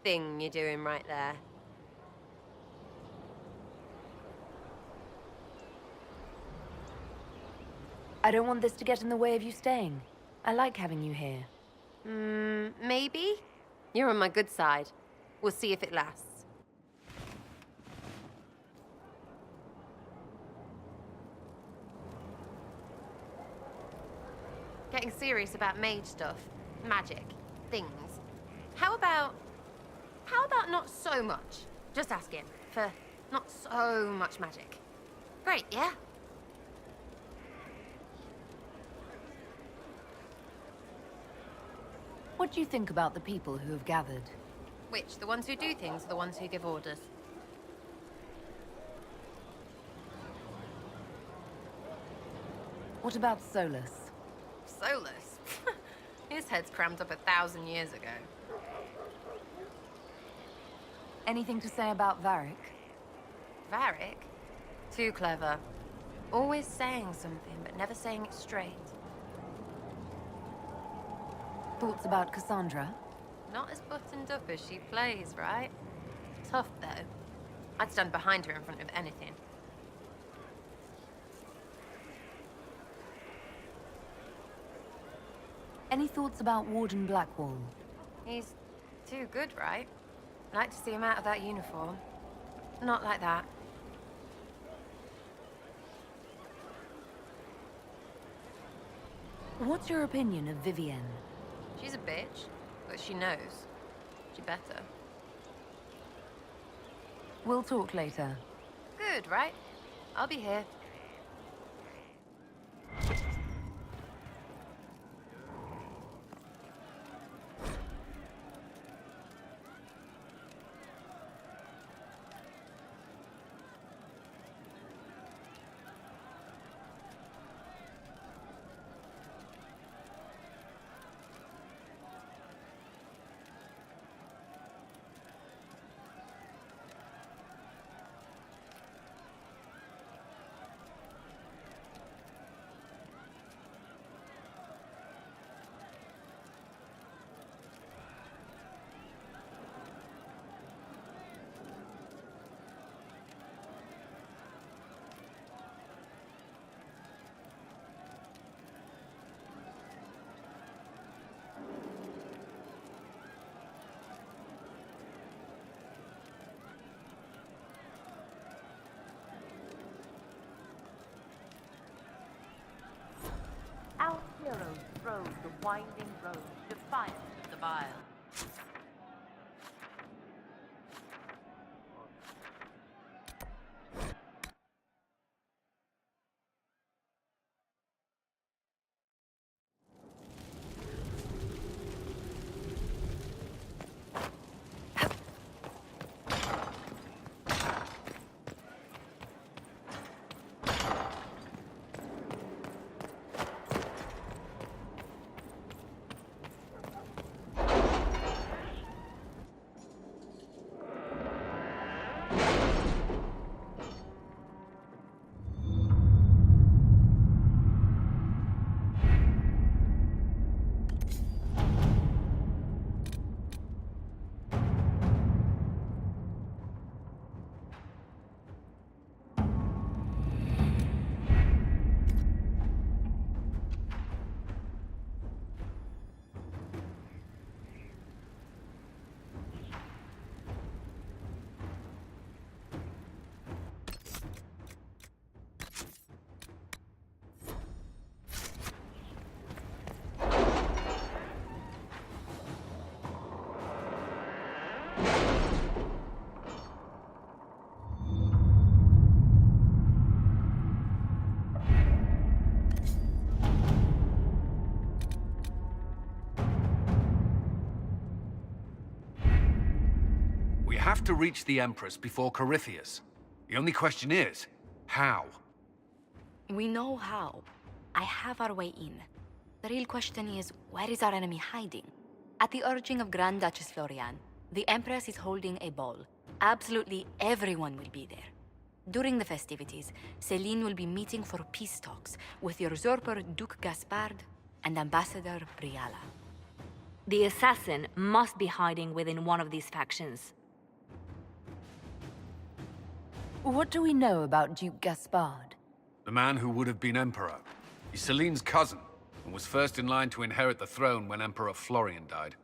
thing you're doing right there. I don't want this to get in the way of you staying. I like having you here. Maybe? You're on my good side. We'll see if it lasts. Getting serious about mage stuff, magic, things. How about not so much? Just ask him for not so much magic. Great, yeah? What do you think about the people who have gathered? Which, the ones who do things or the ones who give orders? What about Solus? Solus? His head's crammed up 1,000 years ago. Anything to say about Varric? Varric? Too clever. Always saying something, but never saying it straight. Thoughts about Cassandra? Not as buttoned up as she plays, right? Tough, though. I'd stand behind her in front of anything. Any thoughts about Warden Blackwall? He's too good, right? I'd like to see him out of that uniform. Not like that. What's your opinion of Vivienne? She's a bitch, but she knows. She better. We'll talk later. Good, right? I'll be here. Our heroes rode the winding road, defiant of the vile. We have to reach the Empress before Corythius. The only question is, how? We know how. I have our way in. The real question is, where is our enemy hiding? At the urging of Grand Duchess Florian, the Empress is holding a ball. Absolutely everyone will be there. During the festivities, Celine will be meeting for peace talks with the usurper Duke Gaspard and Ambassador Briala. The assassin must be hiding within one of these factions. What do we know about Duke Gaspard? The man who would have been Emperor. He's Celine's cousin, and was first in line to inherit the throne when Emperor Florian died.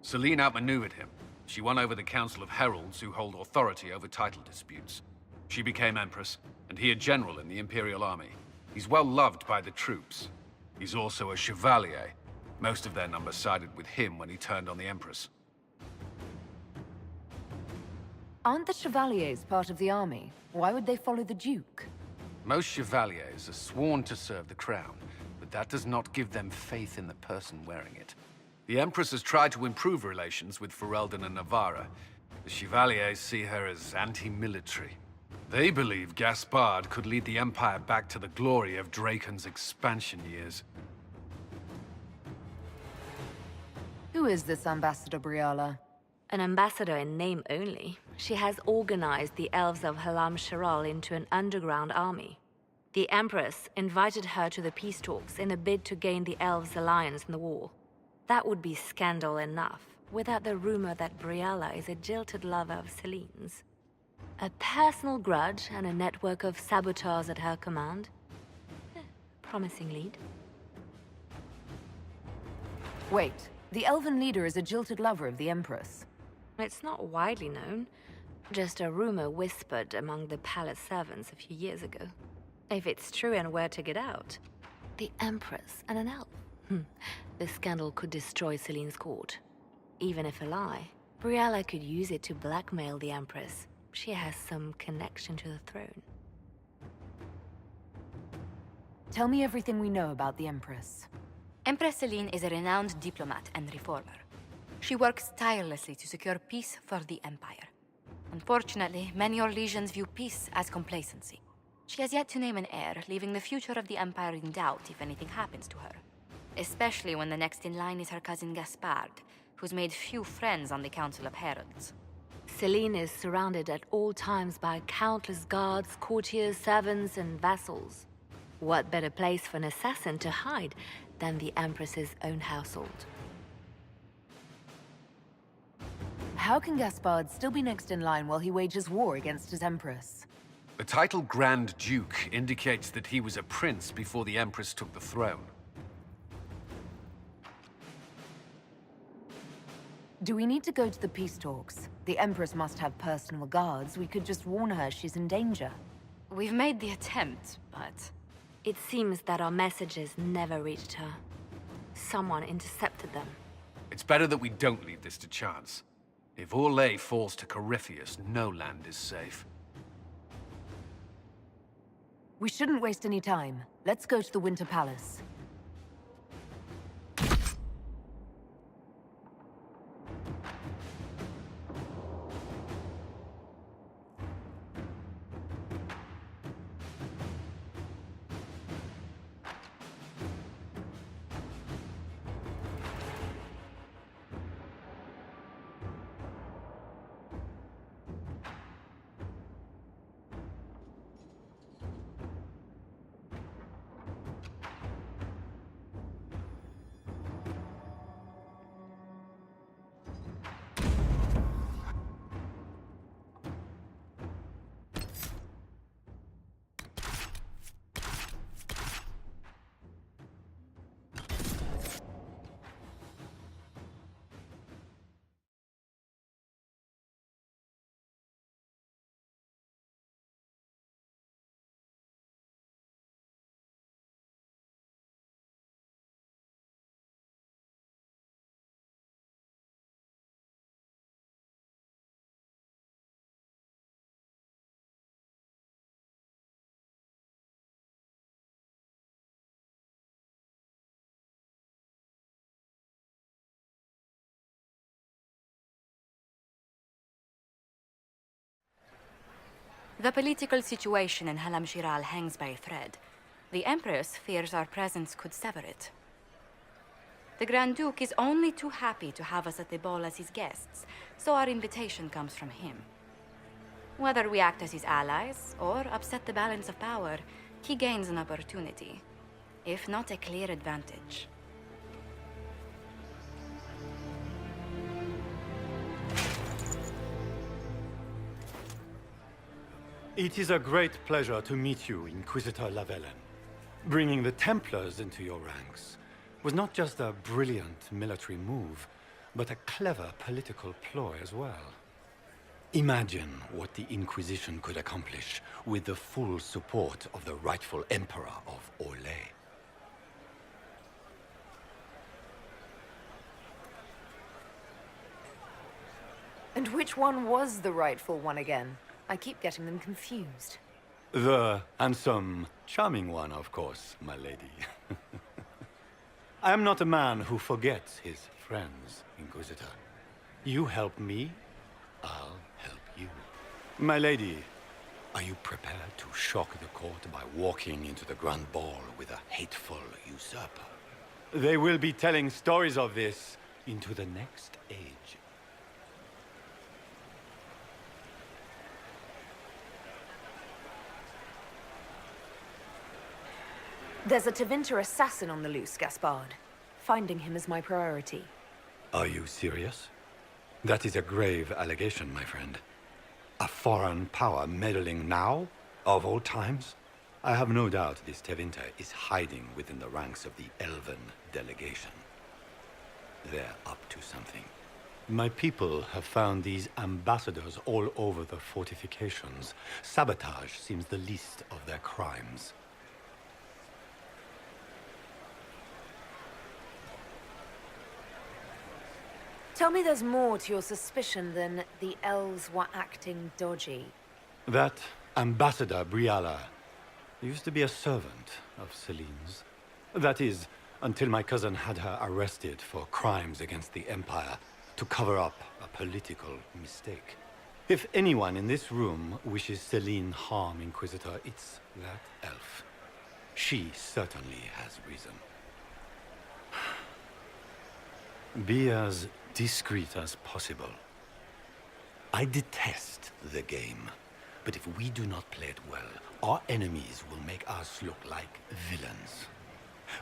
Celine outmaneuvered him. She won over the Council of Heralds, who hold authority over title disputes. She became Empress, and he a general in the Imperial Army. He's well loved by the troops. He's also a Chevalier. Most of their number sided with him when he turned on the Empress. Aren't the Chevaliers part of the army? Why would they follow the Duke? Most Chevaliers are sworn to serve the crown, but that does not give them faith in the person wearing it. The Empress has tried to improve relations with Ferelden and Navarra. The Chevaliers see her as anti-military. They believe Gaspard could lead the Empire back to the glory of Draken's expansion years. Who is this Ambassador Briala? An ambassador in name only. She has organized the elves of Halam Sharal into an underground army. The Empress invited her to the peace talks in a bid to gain the elves' alliance in the war. That would be scandal enough, without the rumor that Briala is a jilted lover of Celine's. A personal grudge and a network of saboteurs at her command. Promising lead. Wait, the elven leader is a jilted lover of the Empress. It's not widely known. Just a rumor whispered among the palace servants a few years ago. If it's true and were to get out, the Empress and an elf. The scandal could destroy Celine's court. Even if a lie, Briala could use it to blackmail the Empress. She has some connection to the throne. Tell me everything we know about the Empress. Empress Celine is a renowned diplomat and reformer. She works tirelessly to secure peace for the Empire. Unfortunately, many Orlesians view peace as complacency. She has yet to name an heir, leaving the future of the Empire in doubt if anything happens to her. Especially when the next in line is her cousin Gaspard, who's made few friends on the Council of Heralds. Celine is surrounded at all times by countless guards, courtiers, servants, and vassals. What better place for an assassin to hide than the Empress's own household? How can Gaspard still be next in line while he wages war against his Empress? The title Grand Duke indicates that he was a prince before the Empress took the throne. Do we need to go to the peace talks? The Empress must have personal guards. We could just warn her she's in danger. We've made the attempt, but... It seems that our messages never reached her. Someone intercepted them. It's better that we don't leave this to chance. If Orlais falls to Corypheus, no land is safe. We shouldn't waste any time. Let's go to the Winter Palace. The political situation in Halam Shiral hangs by a thread. The Empress fears our presence could sever it. The Grand Duke is only too happy to have us at the ball as his guests, so our invitation comes from him. Whether we act as his allies or upset the balance of power, he gains an opportunity, if not a clear advantage. It is a great pleasure to meet you, Inquisitor Lavellen. Bringing the Templars into your ranks was not just a brilliant military move, but a clever political ploy as well. Imagine what the Inquisition could accomplish with the full support of the rightful Emperor of Orlais. And which one was the rightful one again? I keep getting them confused. The handsome, charming one, of course, my lady. I am not a man who forgets his friends, Inquisitor. You help me, I'll help you. My lady, are you prepared to shock the court by walking into the Grand Ball with a hateful usurper? They will be telling stories of this into the next age. There's a Tevinter assassin on the loose, Gaspard. Finding him is my priority. Are you serious? That is a grave allegation, my friend. A foreign power meddling now, of all times? I have no doubt this Tevinter is hiding within the ranks of the Elven delegation. They're up to something. My people have found these ambassadors all over the fortifications. Sabotage seems the least of their crimes. Tell me there's more to your suspicion than the elves were acting dodgy. That Ambassador Briala used to be a servant of Celine's. That is, until my cousin had her arrested for crimes against the Empire to cover up a political mistake. If anyone in this room wishes Celine harm, Inquisitor, it's that elf. She certainly has reason. Be as discreet as possible. I detest the game, but if we do not play it well, our enemies will make us look like villains.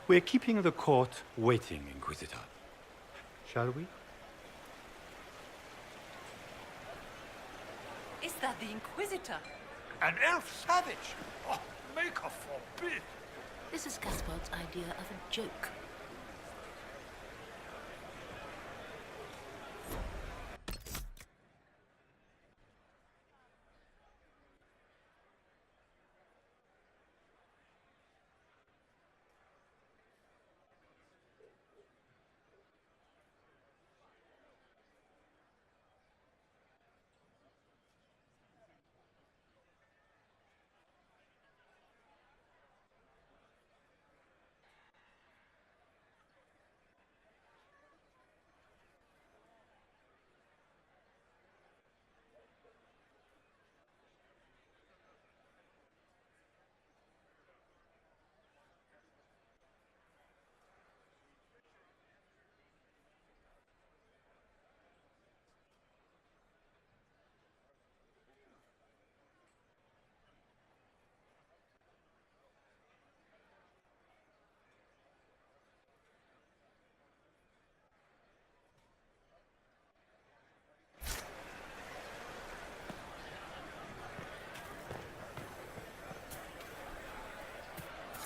We're keeping the court waiting, Inquisitor. Shall we? Is that the Inquisitor? An elf savage? Oh, Maker forbid! This is Gaspard's idea of a joke.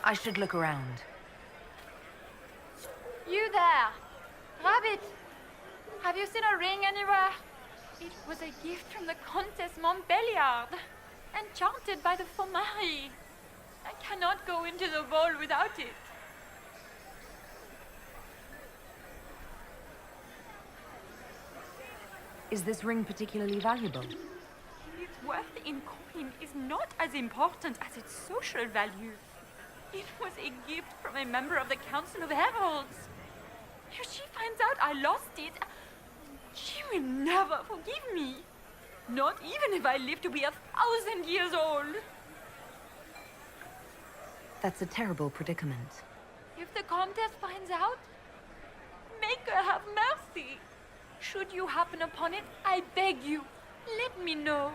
I should look around. You there! Rabbit! Have you seen a ring anywhere? It was a gift from the Countess Montbelliard, enchanted by the Fomari. I cannot go into the ball without it. Is this ring particularly valuable? Its worth in coin is not as important as its social value. It was a gift from a member of the Council of Heralds. If she finds out I lost it, she will never forgive me. Not even if I live to be 1,000 years old. That's a terrible predicament. If the Countess finds out, make her have mercy. Should you happen upon it, I beg you, let me know.